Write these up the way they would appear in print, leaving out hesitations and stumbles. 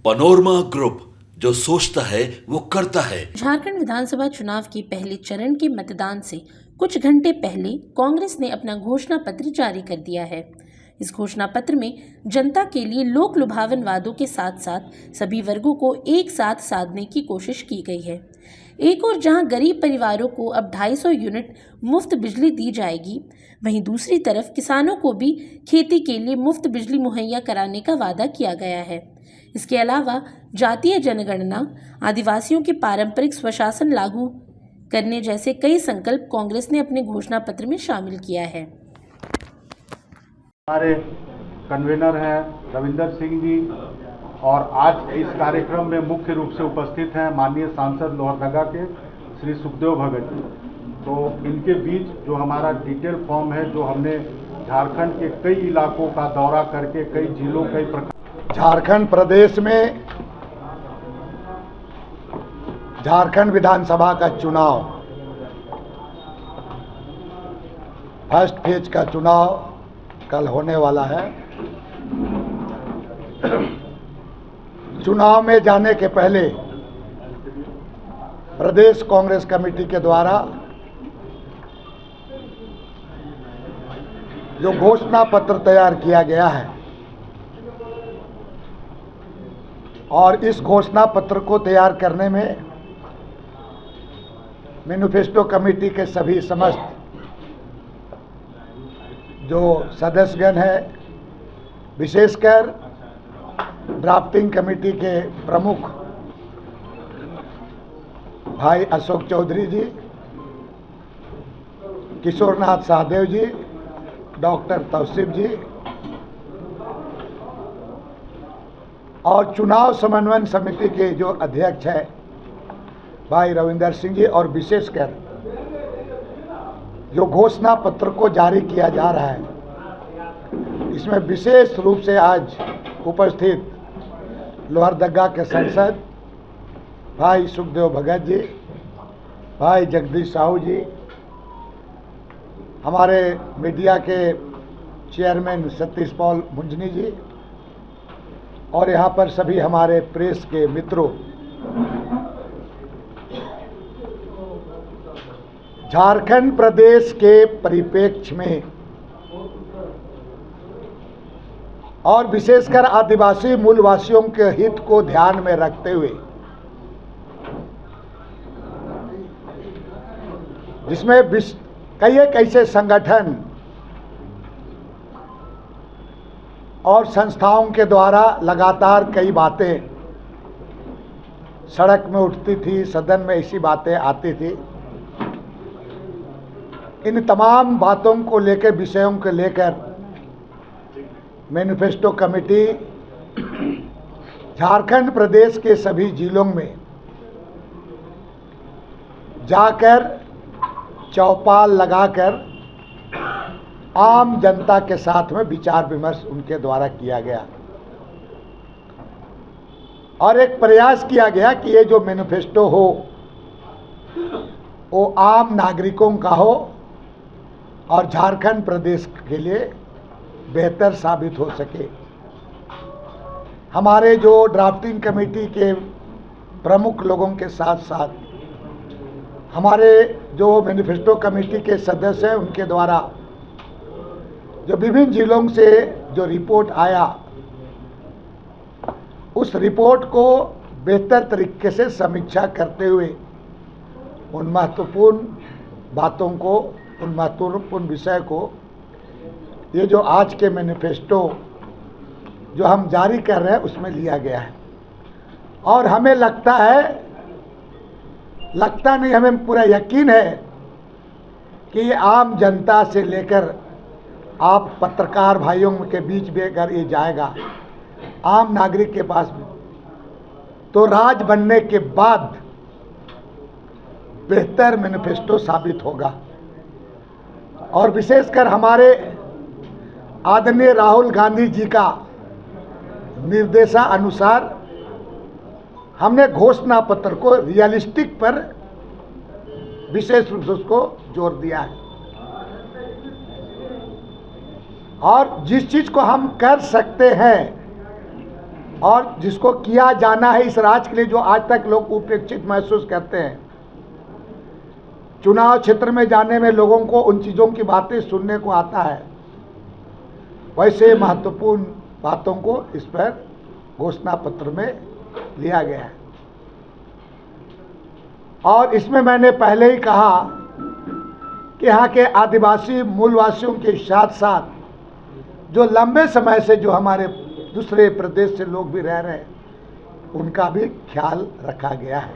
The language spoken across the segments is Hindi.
पनोरमा ग्रुप, जो सोचता है वो करता है। झारखंड विधानसभा चुनाव के पहले चरण के मतदान से कुछ घंटे पहले कांग्रेस ने अपना घोषणा पत्र जारी कर दिया है। इस घोषणा पत्र में जनता के लिए लोक लुभावन वादों के साथ साथ सभी वर्गों को एक साथ साधने की कोशिश की गई है। एक और जहां गरीब परिवारों को अब 250 यूनिट मुफ्त बिजली दी जाएगी, वहीं दूसरी तरफ किसानों को भी खेती के लिए मुफ्त बिजली मुहैया कराने का वादा किया गया है। इसके अलावा जातीय जनगणना, आदिवासियों के पारंपरिक स्वशासन लागू करने जैसे कई संकल्प कांग्रेस ने अपने घोषणा पत्र में शामिल किया है। हमारे कन्वीनर हैं रविंदर सिंह जी, और आज इस कार्यक्रम में मुख्य रूप से उपस्थित हैं माननीय सांसद लोहरदगा के श्री सुखदेव भगत जी। तो इनके बीच जो हमारा डिटेल फॉर्म है, जो हमने झारखंड के कई इलाकों का दौरा करके कई जिलों कई झारखंड प्रदेश में झारखंड विधानसभा का चुनाव, फर्स्ट फेज का चुनाव कल होने वाला है। चुनाव में जाने के पहले प्रदेश कांग्रेस कमेटी के द्वारा जो घोषणा पत्र तैयार किया गया है, और इस घोषणा पत्र को तैयार करने में मैनिफेस्टो कमेटी के सभी समस्त जो सदस्यगण हैं, विशेषकर ड्राफ्टिंग कमेटी के प्रमुख भाई अशोक चौधरी जी, किशोरनाथ सहदेव जी, डॉक्टर तौसीफ जी, और चुनाव समन्वय समिति के जो अध्यक्ष हैं भाई रविंदर सिंह जी, और विशेषकर जो घोषणा पत्र को जारी किया जा रहा है, इसमें विशेष रूप से आज उपस्थित लोहरदगा के सांसद भाई सुखदेव भगत जी, भाई जगदीश साहू जी, हमारे मीडिया के चेयरमैन सतीश पॉल मुंजनी जी, और यहाँ पर सभी हमारे प्रेस के मित्रों, झारखंड प्रदेश के परिप्रेक्ष्य में और विशेषकर आदिवासी मूलवासियों के हित को ध्यान में रखते हुए, जिसमें कई ऐसे संगठन और संस्थाओं के द्वारा लगातार कई बातें सड़क में उठती थी, सदन में ऐसी बातें आती थी, इन तमाम बातों को लेकर, विषयों को लेकर मैनिफेस्टो कमेटी झारखंड प्रदेश के सभी जिलों में जाकर चौपाल लगाकर आम जनता के साथ में विचार विमर्श उनके द्वारा किया गया, और एक प्रयास किया गया कि ये जो मैनिफेस्टो हो वो आम नागरिकों का हो और झारखंड प्रदेश के लिए बेहतर साबित हो सके। हमारे जो ड्राफ्टिंग कमेटी के प्रमुख लोगों के साथ साथ हमारे जो मैनिफेस्टो कमेटी के सदस्य हैं, उनके द्वारा जो विभिन्न जिलों से जो रिपोर्ट आया, उस रिपोर्ट को बेहतर तरीके से समीक्षा करते हुए उन महत्वपूर्ण बातों को, उन महत्वपूर्ण विषय को, ये जो आज के मैनिफेस्टो जो हम जारी कर रहे हैं उसमें लिया गया है। और हमें लगता नहीं, हमें पूरा यकीन है कि ये आम जनता से लेकर आप पत्रकार भाइयों के बीच भी अगर ये जाएगा, आम नागरिक के पास भी, तो राज बनने के बाद बेहतर मैनिफेस्टो साबित होगा। और विशेषकर हमारे आदरणीय राहुल गांधी जी का निर्देशानुसार हमने घोषणा पत्र को रियलिस्टिक पर विशेष रूप से उसको जोर दिया है, और जिस चीज को हम कर सकते हैं और जिसको किया जाना है इस राज्य के लिए, जो आज तक लोग उपेक्षित महसूस करते हैं। चुनाव क्षेत्र में जाने में लोगों को उन चीज़ों की बातें सुनने को आता है, वैसे महत्वपूर्ण बातों को इस पर घोषणा पत्र में लिया गया है। और इसमें मैंने पहले ही कहा कि यहाँ के आदिवासी मूलवासियों के साथ साथ जो लंबे समय से जो हमारे दूसरे प्रदेश से लोग भी रह रहे हैं, उनका भी ख्याल रखा गया है।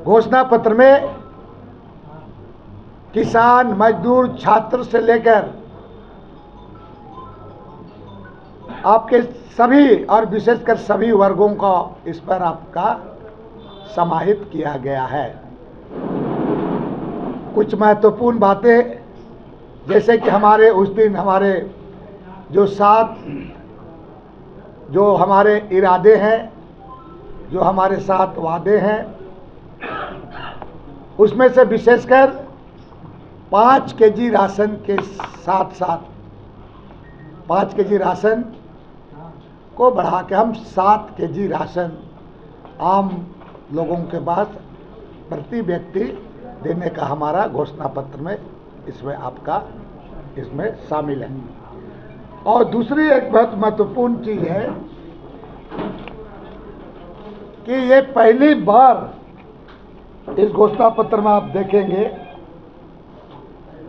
घोषणा पत्र में किसान, मजदूर, छात्र से लेकर आपके सभी और विशेषकर सभी वर्गों का इस पर आपका समाहित किया गया है। कुछ महत्वपूर्ण बातें, जैसे कि हमारे उस दिन हमारे जो हमारे इरादे हैं, जो हमारे साथ वादे हैं, उसमें से विशेषकर 5 केजी राशन के साथ साथ 5 केजी राशन को बढ़ा के हम 7 केजी राशन आम लोगों के पास प्रति व्यक्ति देने का हमारा घोषणा पत्र में इसमें शामिल है। और दूसरी एक बहुत महत्वपूर्ण चीज है कि ये पहली बार इस घोषणा पत्र में आप देखेंगे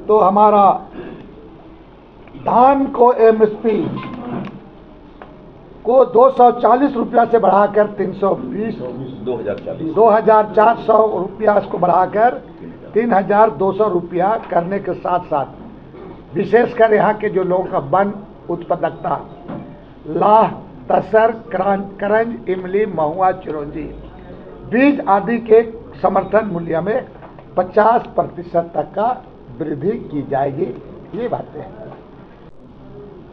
तो हमारा धान को एमएसपी को 240 रुपया से बढ़ाकर 2400 रुपया इसको बढ़ाकर 3200 रुपया करने के साथ साथ विशेषकर यहाँ के जो लोगों का वन उत्पादकता, लाह, तसर, करंज, इमली, महुआ, चिरौंजी, बीज आदि के समर्थन मूल्य में 50% तक का वृद्धि की जाएगी। ये बातें हैं।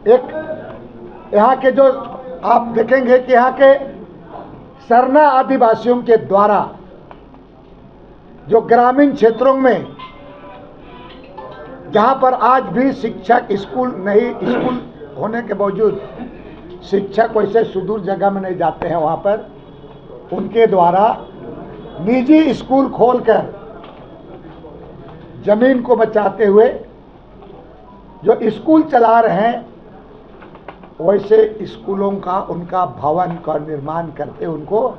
एक यहाँ के जो आप देखेंगे कि यहाँ के सरना आदिवासियों के द्वारा जो ग्रामीण क्षेत्रों में जहाँ पर आज भी शिक्षक स्कूल होने के बावजूद शिक्षक वैसे सुदूर जगह में नहीं जाते हैं, वहाँ पर उनके द्वारा निजी स्कूल खोलकर जमीन को बचाते हुए जो स्कूल चला रहे हैं, वैसे स्कूलों का उनका भवन का निर्माण करके उनको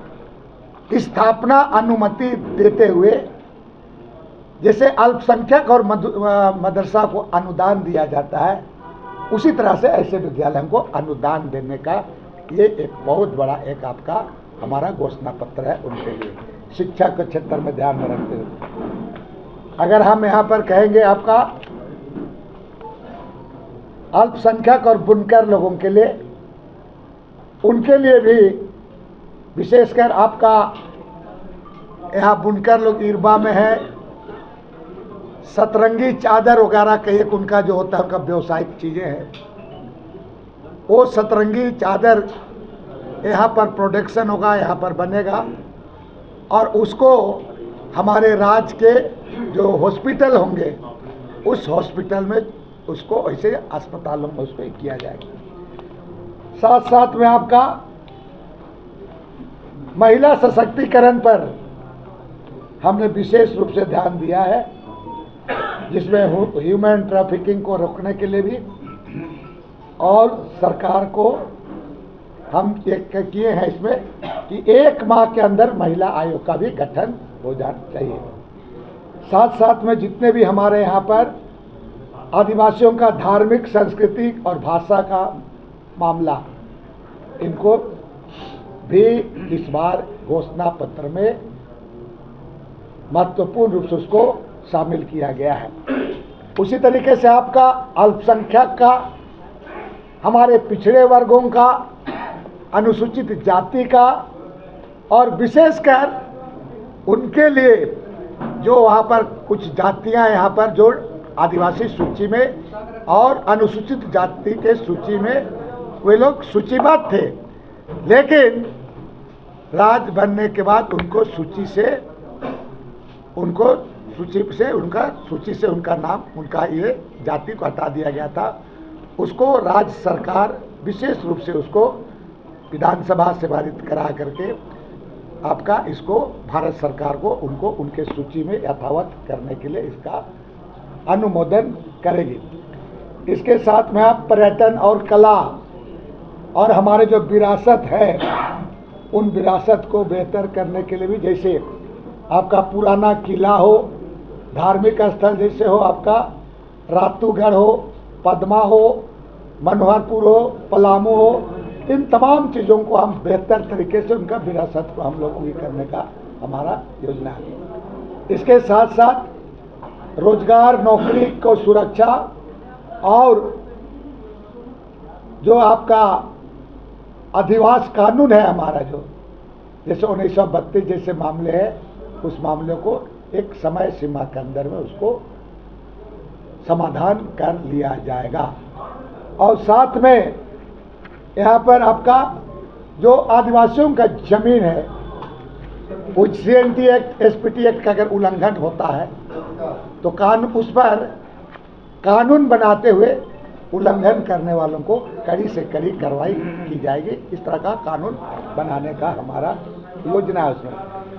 स्थापना अनुमति देते हुए, जैसे अल्पसंख्यक और मदरसा को अनुदान दिया जाता है, उसी तरह से ऐसे विद्यालयों को अनुदान देने का ये एक बहुत बड़ा एक आपका हमारा घोषणा पत्र है उनके लिए, शिक्षा के क्षेत्र में ध्यान में रखते हुए। अगर हम यहाँ पर कहेंगे आपका अल्पसंख्यक और बुनकर लोगों के लिए, उनके लिए भी विशेषकर आपका यहाँ बुनकर लोग इरबा में है, सतरंगी चादर वगैरह का एक उनका जो होता है उनका व्यवसायिक चीज़ें हैं, वो सतरंगी चादर यहाँ पर प्रोडक्शन होगा, यहाँ पर बनेगा और उसको हमारे राज्य के जो हॉस्पिटल होंगे उस हॉस्पिटल में उसको ऐसे अस्पतालों में उसको किया जाएगा। साथ साथ में आपका महिला सशक्तिकरण पर हमने विशेष रूप से ध्यान दिया है, जिसमें ह्यूमन ट्रैफिकिंग को रोकने के लिए भी और सरकार को हम एक किए हैं इसमें कि 1 माह के अंदर महिला आयोग का भी गठन हो जाना चाहिए। साथ साथ में जितने भी हमारे यहाँ पर आदिवासियों का धार्मिक, संस्कृति और भाषा का मामला, इनको भी इस बार घोषणा पत्र में महत्वपूर्ण रूप से उसको शामिल किया गया है। उसी तरीके से आपका अल्पसंख्यक का, हमारे पिछड़े वर्गों का, अनुसूचित जाति का और विशेषकर उनके लिए जो वहाँ पर कुछ जातियाँ यहाँ पर जो आदिवासी सूची में और अनुसूचित जाति के सूची में वे लोग सूचीबद्ध थे, लेकिन राज्य बनने के बाद उनको सूची से उनका नाम, उनका ये जाति को हटा दिया गया था। उसको राज्य सरकार विशेष रूप से उसको विधानसभा से पारित करा करके आपका इसको भारत सरकार को उनको उनके सूची में यथावत करने के लिए इसका अनुमोदन करेगी। इसके साथ में आप पर्यटन और कला और हमारे जो विरासत है उन विरासत को बेहतर करने के लिए भी, जैसे आपका पुराना किला हो, धार्मिक स्थल जैसे हो आपका रातूगढ़ हो, पद्मा हो, मनोहरपुर हो, पलामू हो, इन तमाम चीज़ों को हम बेहतर तरीके से उनका विरासत को हम लोग भी करने का हमारा योजना है। इसके साथ साथ रोजगार, नौकरी को सुरक्षा और जो आपका अधिवास कानून है हमारा, जो जैसे 1932 जैसे मामले है, उस मामले को एक समय सीमा के अंदर में उसको समाधान कर लिया जाएगा। और साथ में यहाँ पर आपका जो आदिवासियों का जमीन है, उस CNT एक्ट, SPT एक्ट का अगर उल्लंघन होता है तो कानून उस पर कानून बनाते हुए उल्लंघन करने वालों को कड़ी से कड़ी कार्रवाई की जाएगी। इस तरह का कानून बनाने का हमारा योजना है। उसमें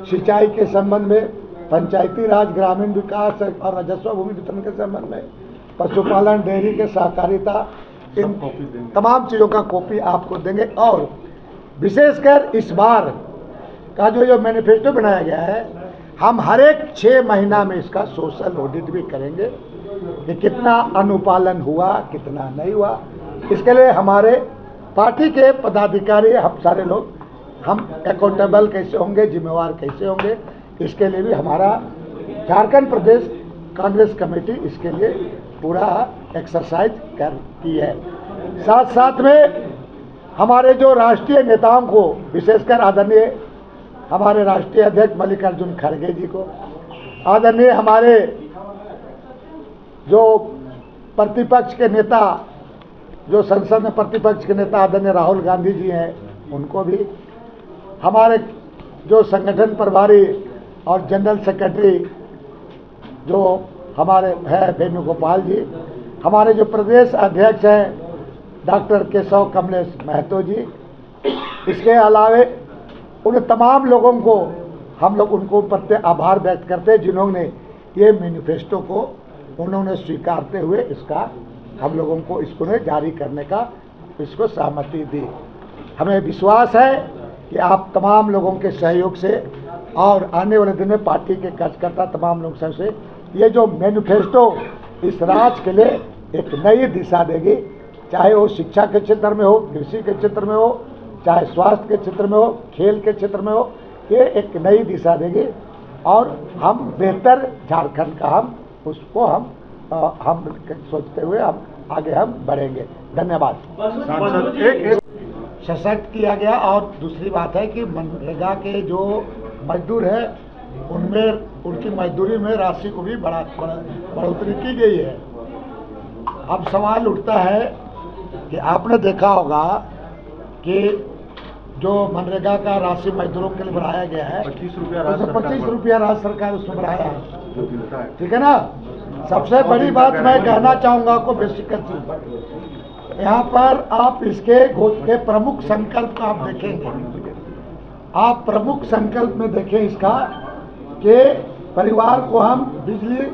सिंचाई के संबंध में, पंचायती राज, ग्रामीण विकास और राजस्व भूमि वितरण के संबंध में, पशुपालन, डेयरी के सहकारिता, इन तमाम चीज़ों का कॉपी आपको देंगे। और विशेषकर इस बार का जो मैनिफेस्टो बनाया गया है, हम हर एक 6 महीना में इसका सोशल ऑडिट भी करेंगे कि कितना अनुपालन हुआ, कितना नहीं हुआ। इसके लिए हमारे पार्टी के पदाधिकारी, हम सारे लोग, हम अकाउंटेबल कैसे होंगे, जिम्मेवार कैसे होंगे, इसके लिए भी हमारा झारखंड प्रदेश कांग्रेस कमेटी इसके लिए पूरा एक्सरसाइज करती है। साथ साथ में हमारे जो राष्ट्रीय नेताओं को, विशेषकर आदरणीय हमारे राष्ट्रीय अध्यक्ष मल्लिकार्जुन खड़गे जी को, आदरणीय हमारे जो प्रतिपक्ष के नेता, जो संसद में प्रतिपक्ष के नेता आदरणीय राहुल गांधी जी हैं, उनको भी, हमारे जो संगठन प्रभारी और जनरल सेक्रेटरी जो हमारे है वेणुगोपाल जी, हमारे जो प्रदेश अध्यक्ष हैं डॉक्टर केशव कमलेश महतो जी, इसके अलावे उन तमाम लोगों को हम लोग उनको प्रति आभार व्यक्त करते हैं जिन्होंने ये मैनिफेस्टो को उन्होंने स्वीकारते हुए इसका हम लोगों को इसको जारी करने का इसको सहमति दी। हमें विश्वास है कि आप तमाम लोगों के सहयोग से और आने वाले दिन में पार्टी के कार्यकर्ता तमाम लोगों से ये जो मैनिफेस्टो इस राज्य के लिए एक नई दिशा देगी, चाहे वो शिक्षा के क्षेत्र में हो, कृषि के क्षेत्र में हो, चाहे स्वास्थ्य के क्षेत्र में हो, खेल के क्षेत्र में हो, ये एक नई दिशा देगी और हम बेहतर झारखंड का हम सोचते हुए हम आगे हम बढ़ेंगे। धन्यवाद। सशक्त किया गया। और दूसरी बात है कि मनरेगा के जो मजदूर हैं उनमें उनकी मजदूरी में राशि को भी बढ़ोतरी की गई है। अब सवाल उठता है कि आपने देखा होगा कि जो मनरेगा का राशि मजदूरों के लिए बढ़ाया गया है, 25 रुपया राज्य सरकार उसमें बढ़ाया है, ठीक है ना। सबसे बड़ी बात मैं कहना चाहूँगा आपको, बेसिक चीज यहाँ पर आप इसके प्रमुख संकल्प को आप देखेंगे, आप प्रमुख संकल्प में देखें इसका कि परिवार को हम बिजली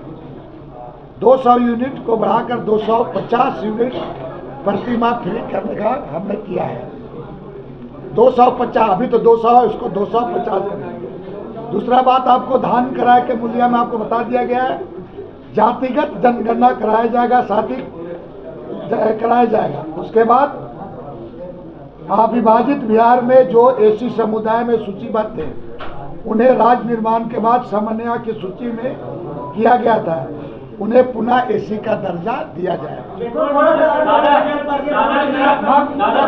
200 यूनिट को बढ़ाकर 250 यूनिट प्रति माह फ्री करने का हमने किया है। 250, अभी तो 200 है, उसको 250 करेंगे। दूसरा बात, आपको धान किराए के मूल्य में आपको बता दिया गया है, जातिगत जनगणना कराया जाएगा, साथ ही कराया जाएगा। उसके बाद अविभाजित बिहार में जो एसी समुदाय में सूचीबद्ध थे उन्हें राज्य निर्माण के बाद समन्वय की सूची में किया गया था, उन्हें पुनः एसी का दर्जा दिया जाए।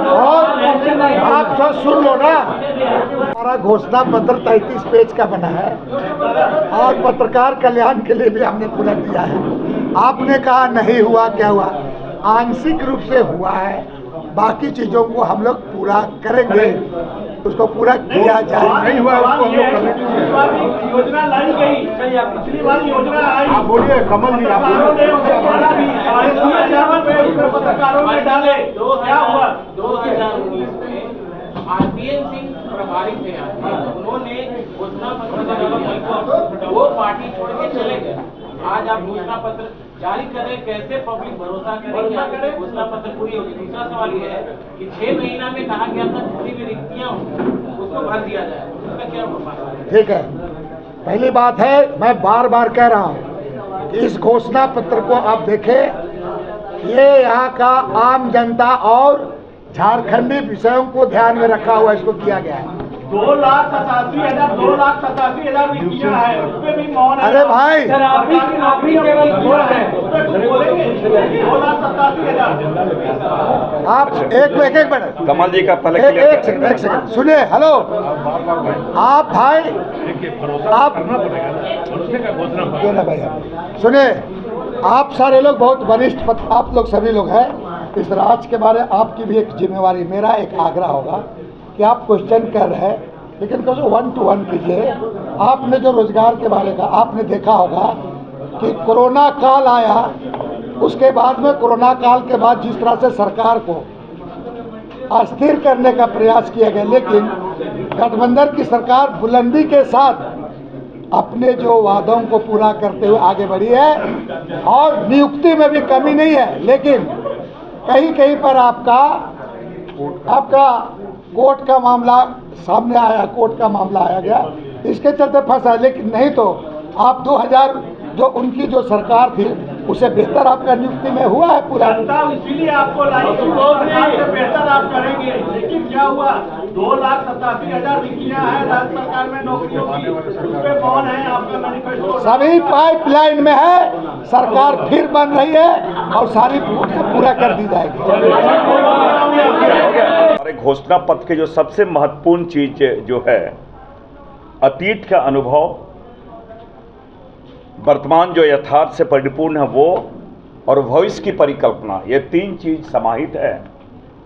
और आप सब सुन लो ना, हमारा घोषणा पत्र 33 पेज का बना है और पत्रकार कल्याण के लिए भी हमने पूरा दिया है। आपने कहा नहीं हुआ, क्या हुआ? आंशिक रूप से हुआ है, बाकी चीजों को हम लोग पूरा करेंगे, उसको पूरा किया जाए। नहीं हुआ उसको हम लोग योजना लाई गई, पिछली बार योजना आई, आप बोलिए कमल जी, पत्रकारों ने डाले, क्या हुआ 2019 में प्रभारी थे उन्होंने घोषणा पत्र वो पार्टी छोड़ के चले गए। आज आप घोषणा पत्र जारी करें, कैसे पब्लिक भरोसा करें घोषणा पत्र पूरी होगी। दूसरा सवाल ये है कि 6 महीना में कहा गया था जितनी भी रिक्तियां हों उसको भर दिया जाए, उसका क्या होगा? ठीक है, पहली बात है, मैं बार बार कह रहा हूं कि इस घोषणा पत्र को आप देखें, ये यहाँ का आम जनता और झारखंडी विषयों को ध्यान में रखा हुआ इसको किया गया है। 2,87,000 रिक्तियां हैं, उसमें भी मौन है। अरे भाई, शराबी की नौकरी केवल 2 है, 2,87,000 आप एक मिनट कमल जी का पहले एक सेकंड सुनिए। हेलो, आप भाई, आप भाई सुनिए, आप सारे लोग बहुत वरिष्ठ आप लोग सभी लोग हैं इस राज्य के बारे में, आपकी भी एक जिम्मेवारी, मेरा एक आग्रह होगा कि आप क्वेश्चन कर रहे हैं लेकिन कुछ 1 to 1 कीजिए। आपने जो रोजगार के बारे का आपने देखा होगा कि कोरोना काल आया, उसके बाद में कोरोना काल के बाद जिस तरह से सरकार को अस्थिर करने का प्रयास किया गया, लेकिन गठबंधन की सरकार बुलंदी के साथ अपने जो वादों को पूरा करते हुए आगे बढ़ी है और नियुक्ति में भी कमी नहीं है, लेकिन कहीं कहीं पर आपका कोर्ट का मामला सामने आया, कोर्ट का मामला आया गया, इसके चलते फंसा। लेकिन नहीं तो आप 2000 जो उनकी जो सरकार थी उसे बेहतर आपका नियुक्ति में हुआ है पूरा। इसीलिए आपको बेहतर आप करेंगे, लेकिन क्या हुआ? 2,87,000 रिक्तियां हैं राज्य सरकार में नौकरियों की, उस पे मौन है। आपका मैनिफेस्टो सभी पाइपलाइन में है, सरकार फिर बन रही है और सारी पूरा कर दी जाएगी। हमारे घोषणा पत्र की जो सबसे महत्वपूर्ण चीज जो है, अतीत का अनुभव, वर्तमान जो यथार्थ से परिपूर्ण है वो, और भविष्य की परिकल्पना, ये 3 चीज समाहित है।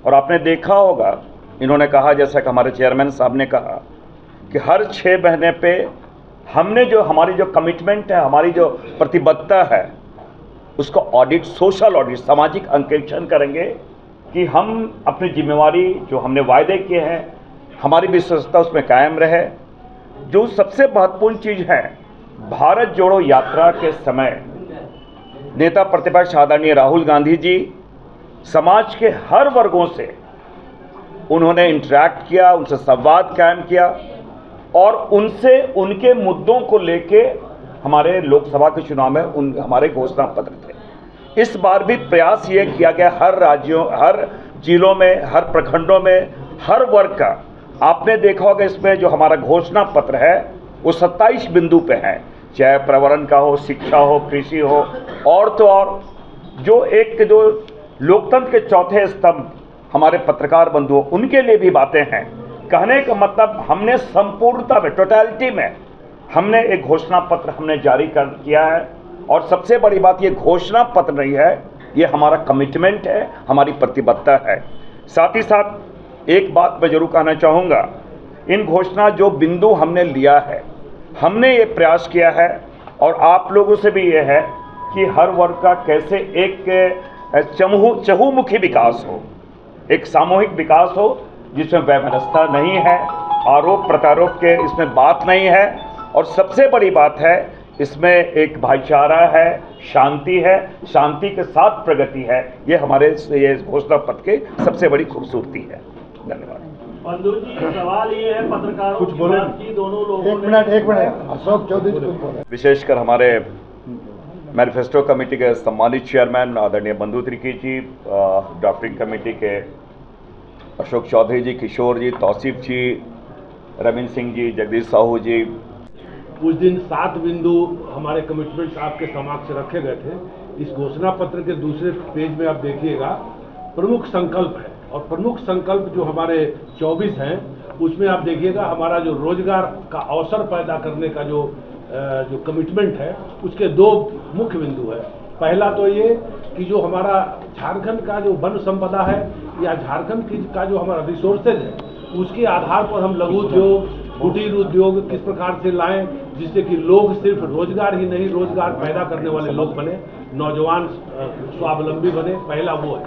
और आपने देखा होगा, इन्होंने कहा, जैसा कि हमारे चेयरमैन साहब ने कहा, कि हर 6 महीने पे हमने जो हमारी जो कमिटमेंट है, हमारी जो प्रतिबद्धता है, उसको ऑडिट, सोशल ऑडिट, सामाजिक अंकेक्षण करेंगे कि हम अपनी जिम्मेवारी जो हमने वायदे किए हैं, हमारी विश्वसनीयता उसमें कायम रहे। जो सबसे महत्वपूर्ण चीज है, भारत जोड़ो यात्रा के समय नेता प्रतिपक्ष आदरणीय राहुल गांधी जी समाज के हर वर्गों से उन्होंने इंटरैक्ट किया, उनसे संवाद कायम किया और उनसे उनके मुद्दों को लेके हमारे लोकसभा के चुनाव में हमारे घोषणा पत्र थे। इस बार भी प्रयास ये किया गया, हर राज्यों, हर जिलों में, हर प्रखंडों में, हर वर्ग का। आपने देखा होगा इसमें जो हमारा घोषणा पत्र है वो 27 बिंदु पे है, चाहे पर्यावरण का हो, शिक्षा हो, कृषि हो, और तो और जो लोकतंत्र के चौथे स्तंभ हमारे पत्रकार बंधुओं, उनके लिए भी बातें हैं। कहने का मतलब, हमने संपूर्णता में, टोटलिटी में हमने एक घोषणा पत्र हमने जारी किया है। और सबसे बड़ी बात, ये घोषणा पत्र नहीं है, ये हमारा कमिटमेंट है, हमारी प्रतिबद्धता है। साथ ही साथ एक बात मैं जरूर कहना चाहूँगा, इन घोषणा जो बिंदु हमने लिया है, हमने ये प्रयास किया है और आप लोगों से भी ये है कि हर वर्ग का कैसे एक चहुमुखी विकास हो, एक सामूहिक विकास हो जिसमें व्यवस्था नहीं है, आरोप प्रत्यारोप के इसमें बात नहीं है, और सबसे बड़ी बात है इसमें एक भाईचारा है, शांति है, शांति के साथ प्रगति है। ये हमारे ये घोषणा पत्र की सबसे बड़ी खूबसूरती है। धन्यवाद। बंधु जी, सवाल ये है, पत्रकारों कुछ बोले कि दोनों लोगों एक मिनट अशोक चौधरी जी कुछ बोले। विशेषकर हमारे मैनिफेस्टो कमेटी के सम्मानित चेयरमैन आदरणीय बंधु तिर्की जी, ड्राफ्टिंग कमेटी के अशोक चौधरी जी, किशोर जी, तौसीफ जी, रविंद्र सिंह जी, जगदीश साहू जी। उस दिन 7 बिंदु हमारे कमिटमेंट्स आपके समक्ष रखे गए थे। इस घोषणा पत्र के दूसरे पेज में आप देखिएगा, प्रमुख संकल्प है, और प्रमुख संकल्प जो हमारे 24 हैं उसमें आप देखिएगा हमारा जो रोजगार का अवसर पैदा करने का जो कमिटमेंट है, उसके 2 मुख्य बिंदु है। पहला तो ये कि जो हमारा झारखंड का जो वन संपदा है या झारखंड का जो हमारा रिसोर्सेज है, उसके आधार पर हम लघु उद्योग, कुटीर उद्योग किस प्रकार से लाएं जिससे कि लोग सिर्फ रोजगार ही नहीं, रोजगार पैदा करने वाले लोग बने, नौजवान स्वावलंबी बने। पहला वो है।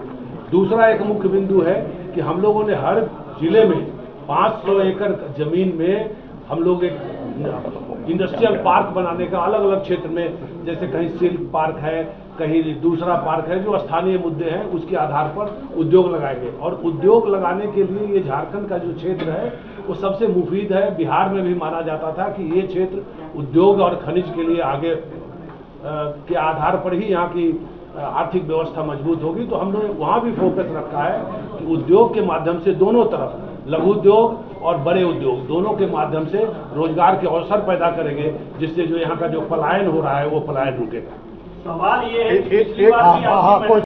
दूसरा एक मुख्य बिंदु है कि हम लोगों ने हर जिले में 500 एकड़ जमीन में हम लोग एक इंडस्ट्रियल पार्क बनाने का अलग अलग क्षेत्र में, जैसे कहीं सिल्क पार्क है, कहीं दूसरा पार्क है, जो स्थानीय मुद्दे हैं उसके आधार पर उद्योग लगाएंगे। और उद्योग लगाने के लिए ये झारखंड का जो क्षेत्र है वो सबसे मुफीद है। बिहार में भी माना जाता था कि ये क्षेत्र उद्योग और खनिज के लिए आगे के आधार पर ही यहाँ की आर्थिक व्यवस्था मजबूत होगी। तो हमने वहाँ भी फोकस रखा है कि उद्योग के माध्यम से दोनों तरफ, लघु उद्योग और बड़े उद्योग दोनों के माध्यम से रोजगार के अवसर पैदा करेंगे, जिससे जो यहाँ का जो पलायन हो रहा है वो पलायन रुकेगा। सवाल ये है कि एक- एक- हाँ, हाँ, कोई